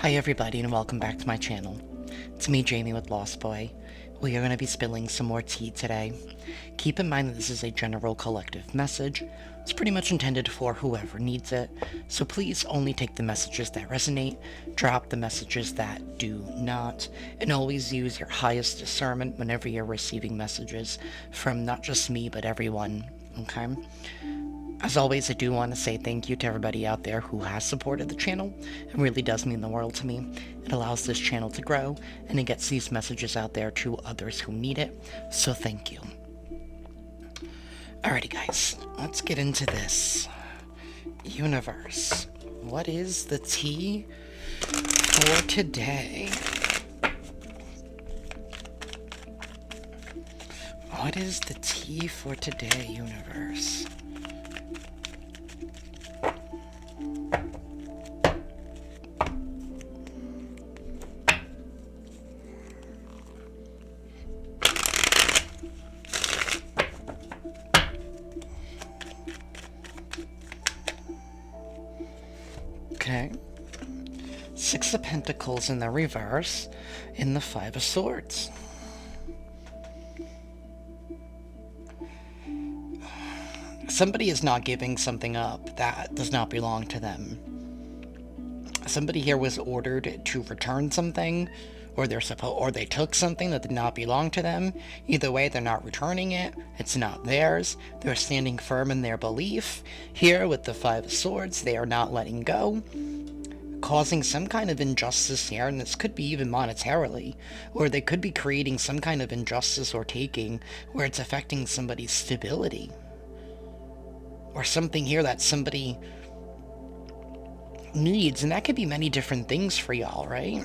Hi everybody and welcome back to my channel. It's me, Jamie with Lost Boy. We are going to be spilling some more tea today. Keep in mind that this is a general collective message. It's pretty much intended for whoever needs it, so please only take the messages that resonate, drop the messages that do not, and always use your highest discernment whenever you're receiving messages from not just me but everyone, okay? As always, I do want to say thank you to everybody out there who has supported the channel. It really does mean the world to me. It allows this channel to grow, and it gets these messages out there to others who need it, so thank you. Alrighty guys, let's get into this. Universe, what is the tea for today? What is the tea for today, universe? Okay. Six of Pentacles in the reverse, in the Five of Swords. Somebody is not giving something up that does not belong to them. Somebody here was ordered to return something, or they took something that did not belong to them. Either way, they're not returning it. It's not theirs. They're standing firm in their belief. Here with the Five of Swords, they are not letting go, causing some kind of injustice here, and this could be even monetarily, or they could be creating some kind of injustice or taking where it's affecting somebody's stability, or something here that somebody needs, and that could be many different things for y'all, right?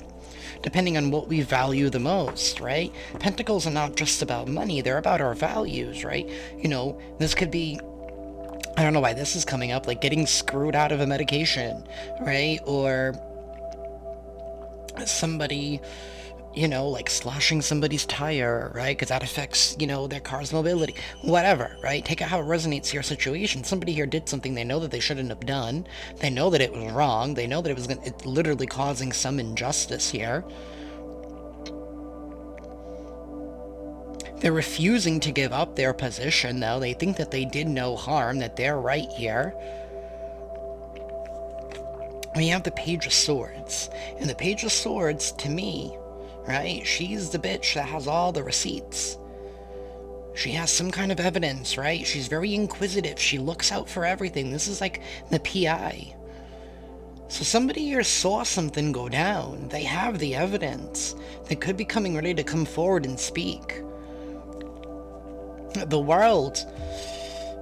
Depending on what we value the most, right? Pentacles are not just about money, they're about our values, right? You know, this could be, I don't know why this is coming up, like getting screwed out of a medication, right? Or somebody, you know, like slashing somebody's tire, right? Because that affects, you know, their car's mobility, whatever, right? Take it how it resonates to your situation. Somebody here did something they know that they shouldn't have done. They know that it was wrong. They know that it's literally causing some injustice here. They're refusing to give up their position, though. They think that they did no harm, that they're right here. We have the Page of Swords. And the Page of Swords, to me, right, she's the bitch that has all the receipts. She has some kind of evidence, right? She's very inquisitive. She looks out for everything. This is like the PI. So somebody here saw something go down. They have the evidence. They could be coming ready to come forward and speak. The world,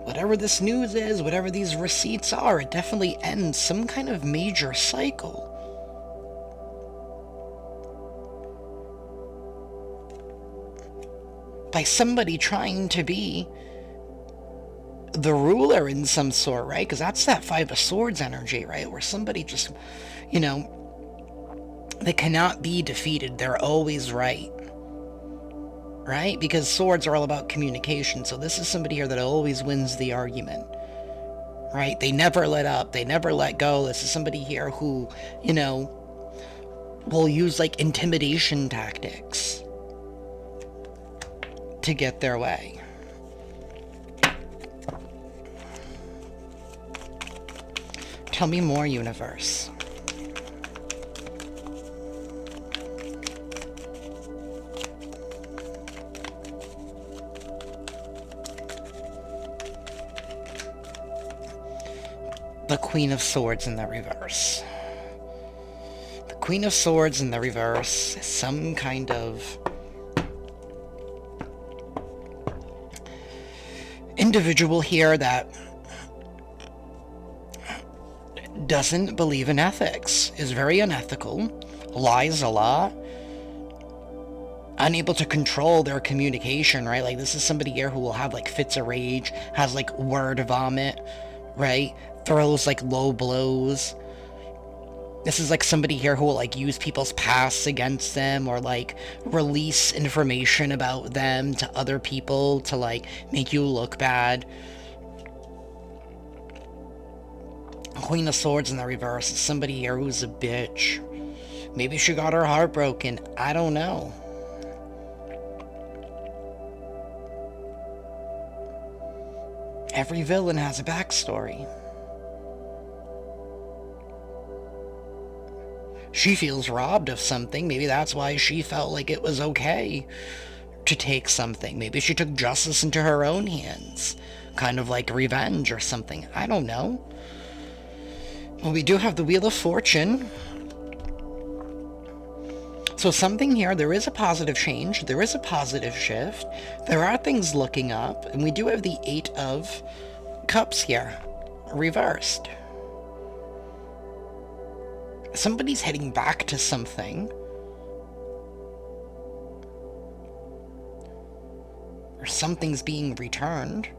whatever this news is, whatever these receipts are, it definitely ends some kind of major cycle. By somebody trying to be the ruler in some sort, right? Because that's that Five of Swords energy, right? Where somebody just, you know, they cannot be defeated. They're always right. Right? Because swords are all about communication. So this is somebody here that always wins the argument. Right? They never let up. They never let go. This is somebody here who, you know, will use like intimidation tactics to get their way. Tell me more, universe. The Queen of Swords in the reverse. The Queen of Swords in the reverse is some kind of individual here that doesn't believe in ethics, is very unethical, lies a lot, unable to control their communication, right? Like this is somebody here who will have like fits of rage, has like word vomit, right? Throws like low blows. This is like somebody here who will like use people's pasts against them, or like release information about them to other people to like make you look bad. Queen of Swords in the reverse is somebody here who's a bitch. Maybe she got her heart broken. I don't know. Every villain has a backstory. She feels robbed of something. Maybe that's why she felt like it was okay to take something. Maybe she took justice into her own hands. Kind of like revenge or something. I don't know. Well, we do have the Wheel of Fortune. So something here, there is a positive change. There is a positive shift. There are things looking up. And we do have the Eight of Cups here. Reversed. Somebody's heading back to something. Or something's being returned.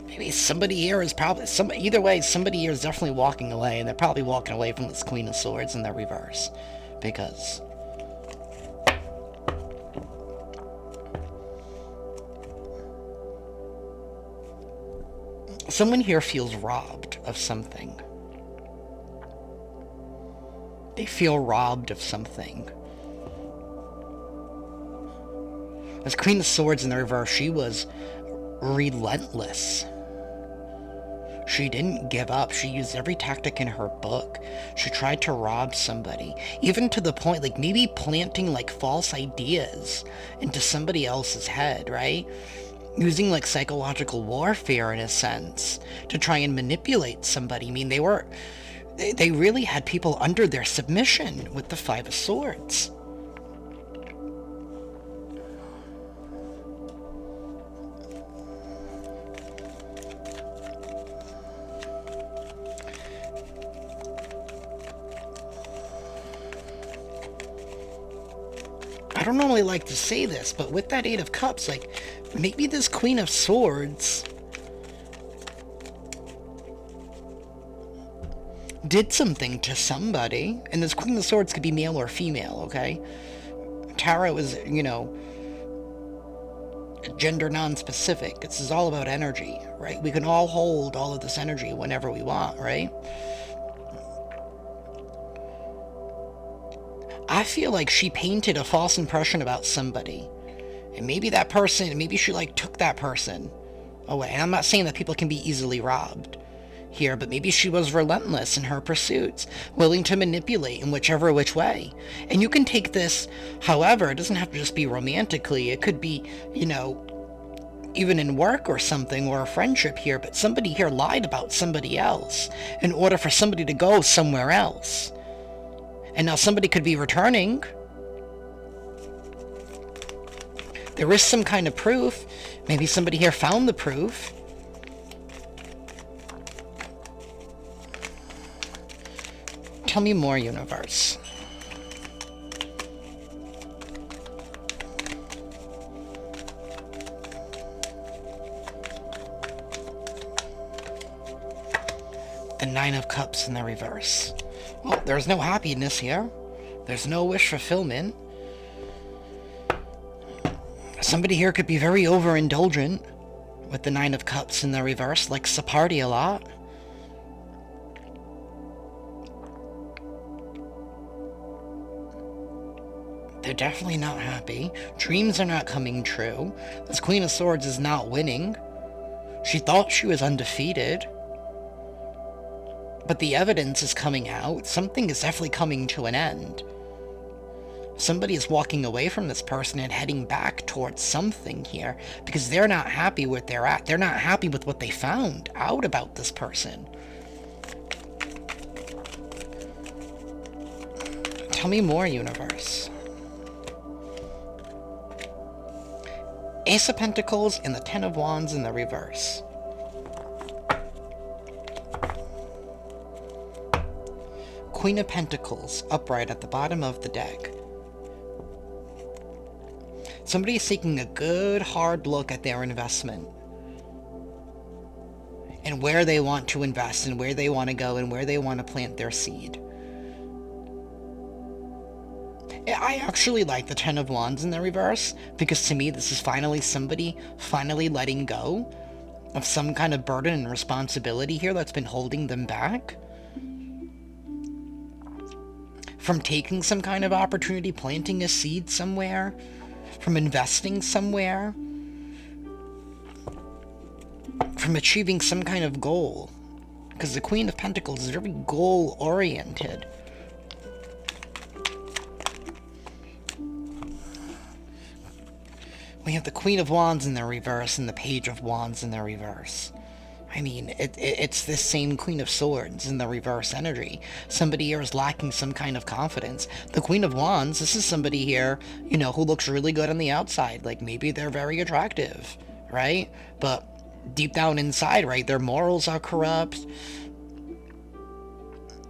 Maybe somebody here is probably... either way, somebody here is definitely walking away. And they're probably walking away from this Queen of Swords in the reverse. Because... someone here feels robbed of something. They feel robbed of something. As Queen of Swords in the reverse, she was relentless. She didn't give up. She used every tactic in her book. She tried to rob somebody. Even to the point, like, maybe planting, like, false ideas into somebody else's head, right? Using, like, psychological warfare, in a sense, to try and manipulate somebody. I mean, they really had people under their submission with the Five of Swords. I don't normally like to say this, but with that Eight of Cups, like, maybe this Queen of Swords did something to somebody. And this Queen of Swords could be male or female, okay? Tarot is, you know, gender non-specific. This is all about energy, right? We can all hold all of this energy whenever we want, right? I feel like she painted a false impression about somebody. And maybe that person, maybe she, like, took that person away. And I'm not saying that people can be easily robbed here, but maybe she was relentless in her pursuits, willing to manipulate in whichever which way. And you can take this, however, it doesn't have to just be romantically. It could be, you know, even in work or something, or a friendship here, but somebody here lied about somebody else in order for somebody to go somewhere else. And now somebody could be returning. There is some kind of proof. Maybe somebody here found the proof. Tell me more, universe. The Nine of Cups in the reverse. Well, there's no happiness here. There's no wish fulfillment. Somebody here could be very overindulgent with the Nine of Cups in the reverse, likes to party a lot. They're definitely not happy. Dreams are not coming true. This Queen of Swords is not winning. She thought she was undefeated. But the evidence is coming out. Something is definitely coming to an end. Somebody is walking away from this person and heading back towards something here because they're not happy where they're at. They're not happy with what they found out about this person. Tell me more, universe. Ace of Pentacles and the Ten of Wands in the reverse. Queen of Pentacles, upright at the bottom of the deck. Somebody is taking a good hard look at their investment. And where they want to invest, and where they want to go, and where they want to plant their seed. I actually like the Ten of Wands in the reverse, because to me this is finally somebody finally letting go of some kind of burden and responsibility here that's been holding them back from taking some kind of opportunity, planting a seed somewhere, from investing somewhere, from achieving some kind of goal. Because the Queen of Pentacles is very goal-oriented. We have the Queen of Wands in the reverse and the Page of Wands in the reverse. I mean, it's this same Queen of Swords in the reverse energy. Somebody here is lacking some kind of confidence. The Queen of Wands, this is somebody here, you know, who looks really good on the outside. Like, maybe they're very attractive, right? But deep down inside, right, their morals are corrupt.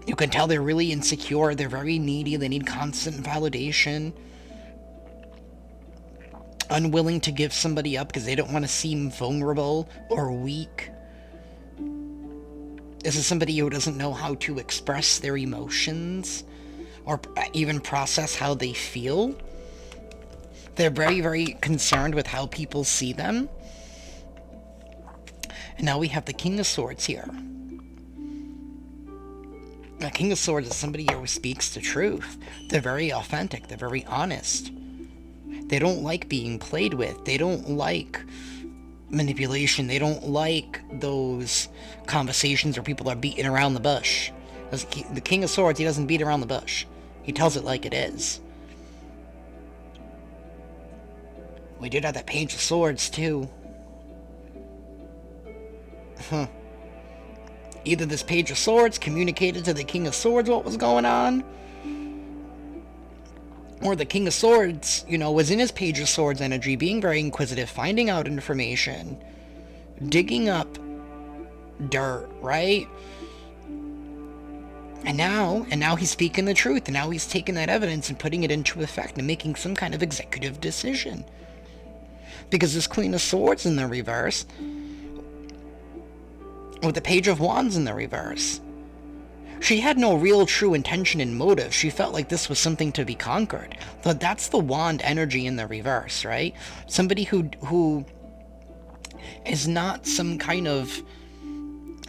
You can tell they're really insecure. They're very needy. They need constant validation. Unwilling to give somebody up because they don't want to seem vulnerable or weak. This is somebody who doesn't know how to express their emotions or even process how they feel. They're very, very concerned with how people see them. And now we have the King of Swords here. The King of Swords is somebody who speaks the truth. They're very authentic. They're very honest. They don't like being played with. They don't like manipulation. They don't like those conversations where people are beating around the bush. The King of Swords, he doesn't beat around the bush. He tells it like it is. We did have that Page of Swords, too. Either this Page of Swords communicated to the King of Swords what was going on, or the King of Swords, you know, was in his Page of Swords energy, being very inquisitive, finding out information, digging up dirt, right? And now he's speaking the truth, and now he's taking that evidence and putting it into effect and making some kind of executive decision. Because this Queen of Swords in the reverse, with the Page of Wands in the reverse, she had no real true intention and motive. She felt like this was something to be conquered. But that's the wand energy in the reverse, right? Somebody who is not some kind of...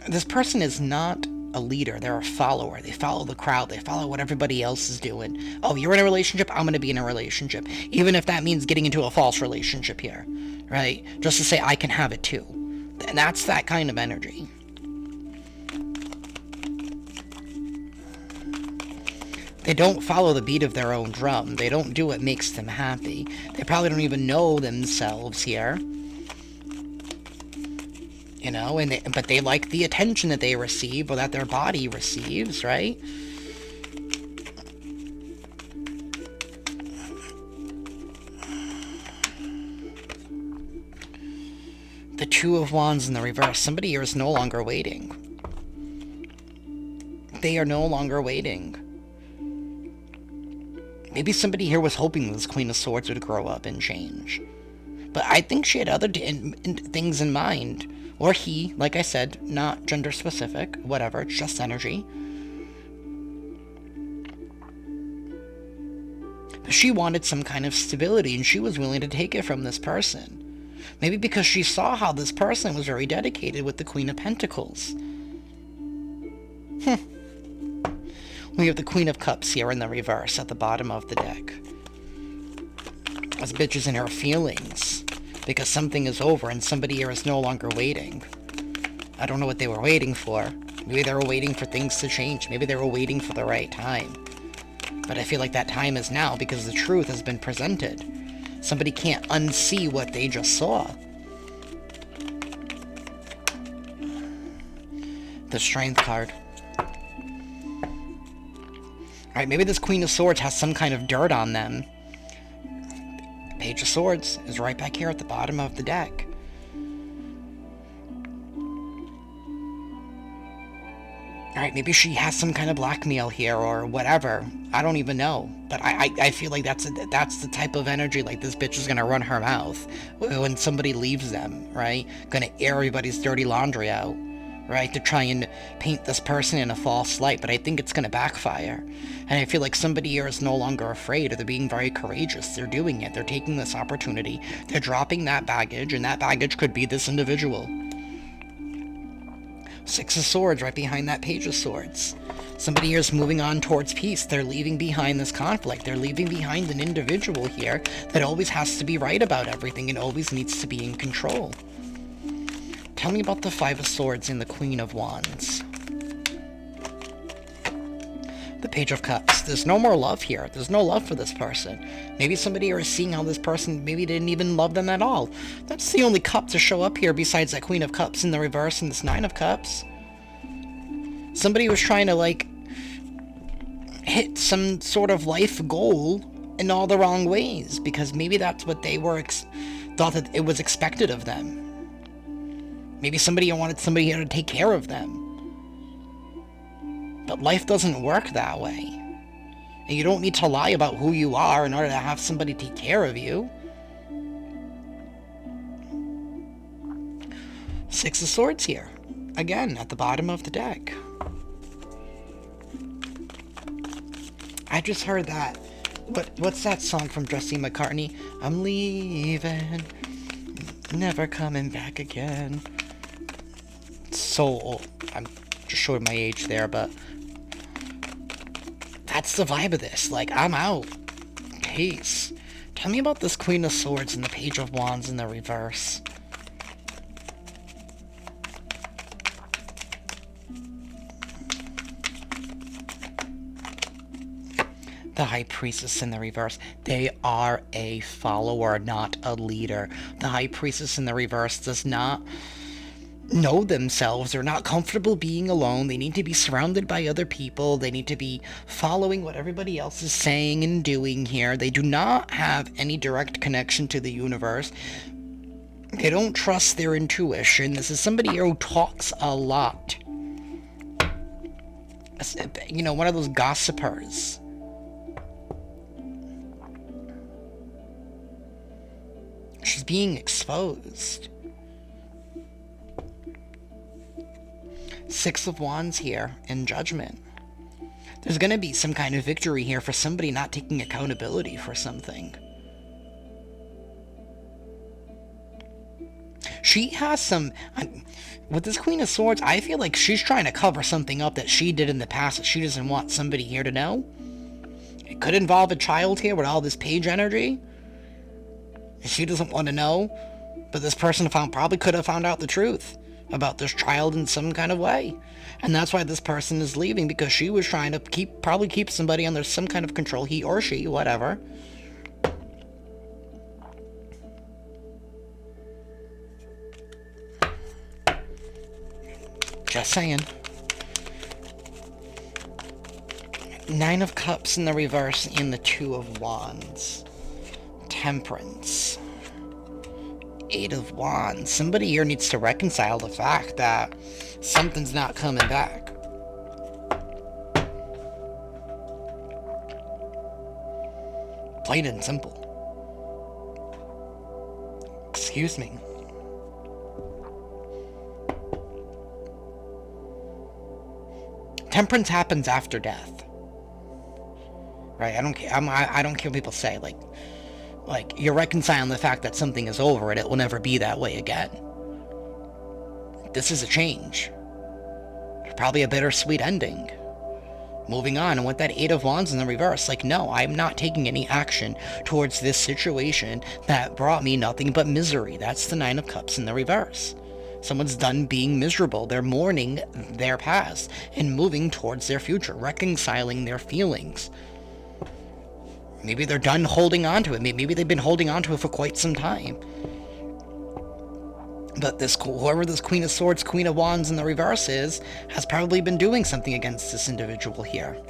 This person is not a leader. They're a follower. They follow the crowd. They follow what everybody else is doing. Oh, you're in a relationship? I'm going to be in a relationship. Even if that means getting into a false relationship here, right? Just to say I can have it too. And that's that kind of energy. They don't follow the beat of their own drum. They don't do what makes them happy. They probably don't even know themselves here. You know, but they like the attention that they receive or that their body receives, right? The Two of Wands in the reverse. Somebody here is no longer waiting. They are no longer waiting. Maybe somebody here was hoping this Queen of Swords would grow up and change. But I think she had other things in mind. Or he, like I said, not gender specific, whatever, it's just energy. But she wanted some kind of stability, and she was willing to take it from this person. Maybe because she saw how this person was very dedicated with the Queen of Pentacles. We have the Queen of Cups here in the reverse at the bottom of the deck. This bitch is in her feelings because something is over and somebody here is no longer waiting. I don't know what they were waiting for. Maybe they were waiting for things to change. Maybe they were waiting for the right time. But I feel like that time is now because the truth has been presented. Somebody can't unsee what they just saw. The Strength card. Alright, maybe this Queen of Swords has some kind of dirt on them. Page of Swords is right back here at the bottom of the deck. Alright, maybe she has some kind of blackmail here or whatever. I don't even know. But I feel like that's the type of energy, like this bitch is gonna run her mouth when somebody leaves them, right? Gonna air everybody's dirty laundry out, right? To try and paint this person in a false light, but I think it's gonna backfire. And I feel like somebody here is no longer afraid, or they're being very courageous. They're doing it. They're taking this opportunity. They're dropping that baggage, and that baggage could be this individual. Six of Swords right behind that Page of Swords. Somebody here is moving on towards peace. They're leaving behind this conflict. They're leaving behind an individual here that always has to be right about everything and always needs to be in control. Tell me about the Five of Swords and the Queen of Wands. The Page of Cups. There's no more love here. There's no love for this person. Maybe somebody here is seeing how this person maybe didn't even love them at all. That's the only cup to show up here besides that Queen of Cups in the reverse and this Nine of Cups. Somebody was trying to, like, hit some sort of life goal in all the wrong ways, because maybe that's what they were thought that it was expected of them. Maybe somebody wanted somebody here to take care of them. But life doesn't work that way. And you don't need to lie about who you are in order to have somebody take care of you. Six of Swords here. Again, at the bottom of the deck. I just heard that. What's that song from Justine McCartney? I'm leaving, never coming back again. So old. I'm just showing my age there, but that's the vibe of this. Like, I'm out. Peace. Tell me about this Queen of Swords and the Page of Wands in the reverse. The High Priestess in the reverse. They are a follower, not a leader. The High Priestess in the reverse does not know themselves. They're not comfortable being alone. They need to be surrounded by other people. They need to be following what everybody else is saying and doing here. They do not have any direct connection to the universe. They don't trust their intuition. This is somebody who talks a lot. You know, one of those gossipers. She's being exposed. Six of Wands here in Judgment. There's going to be some kind of victory here for somebody not taking accountability for something. She has some... with this Queen of Swords, I feel like she's trying to cover something up that she did in the past that she doesn't want somebody here to know. It could involve a child here with all this Page energy. She doesn't want to know, but this person probably could have found out the truth about this child in some kind of way. And that's why this person is leaving, because she was trying to probably keep somebody under some kind of control, he or she, whatever. Just saying. Nine of Cups in the reverse and the Two of Wands. Temperance. Eight of Wands. Somebody here needs to reconcile the fact that something's not coming back. Plain and simple. Excuse me. Temperance happens after death. Right? I don't care. I don't care what people say. Like, you're reconciling the fact that something is over and it will never be that way again. This is a change. Probably a bittersweet ending. Moving on, and with that Eight of Wands in the reverse, like, no, I'm not taking any action towards this situation that brought me nothing but misery. That's the Nine of Cups in the reverse. Someone's done being miserable. They're mourning their past and moving towards their future, reconciling their feelings. Maybe they're done holding on to it. Maybe they've been holding on to it for quite some time. But whoever this Queen of Swords, Queen of Wands in the reverse is, has probably been doing something against this individual here.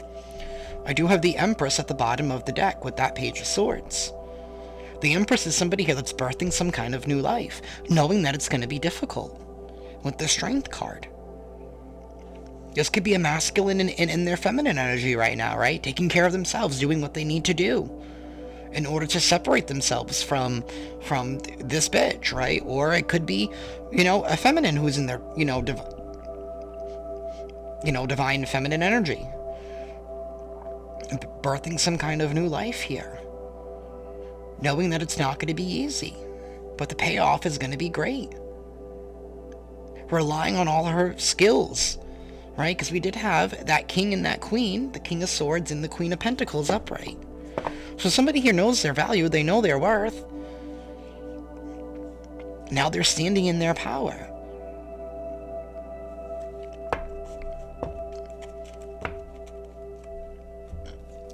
I do have the Empress at the bottom of the deck with that Page of Swords. The Empress is somebody here that's birthing some kind of new life, knowing that it's going to be difficult. With the Strength card. This could be a masculine in their feminine energy right now, right? Taking care of themselves, doing what they need to do in order to separate themselves from this bitch, right? Or it could be, a feminine who's in their, divine feminine energy. Birthing some kind of new life here. Knowing that it's not going to be easy, but the payoff is going to be great. relying on all her skills, right? Because we did have that king and that queen, the king of swords and the queen of pentacles upright. So somebody here knows their value, they know their worth. Now they're standing in their power.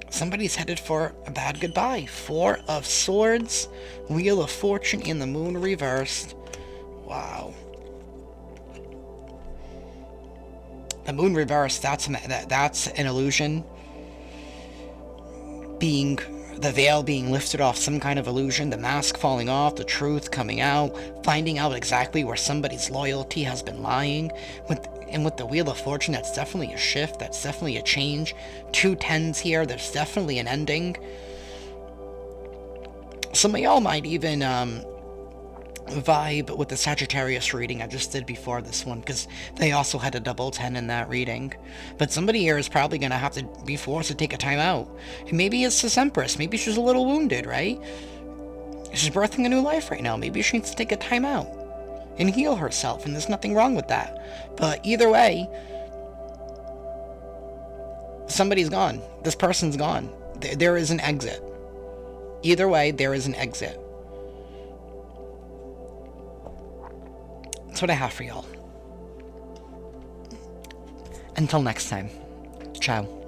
Somebody's headed for a bad goodbye. Four of Swords, Wheel of Fortune, and the Moon reversed. Wow. The Moon reversed, that's an illusion. The veil being lifted off some kind of illusion, the mask falling off, the truth coming out, finding out exactly where somebody's loyalty has been lying. With the Wheel of Fortune, that's definitely a shift, that's definitely a change. 2 10s here, there's definitely an ending. Some of y'all might even vibe with the Sagittarius reading I just did before this one, because they also had a double 10 in that reading. But somebody here is probably going to have to be forced to take a time out. And maybe it's this Empress, maybe she's a little wounded, right? She's birthing a new life right now, maybe she needs to take a time out and heal herself, and there's nothing wrong with that. But either way, somebody's gone. This person's gone. There is an exit. Either way, there is an exit. That's what I have for y'all. Until next time. Ciao.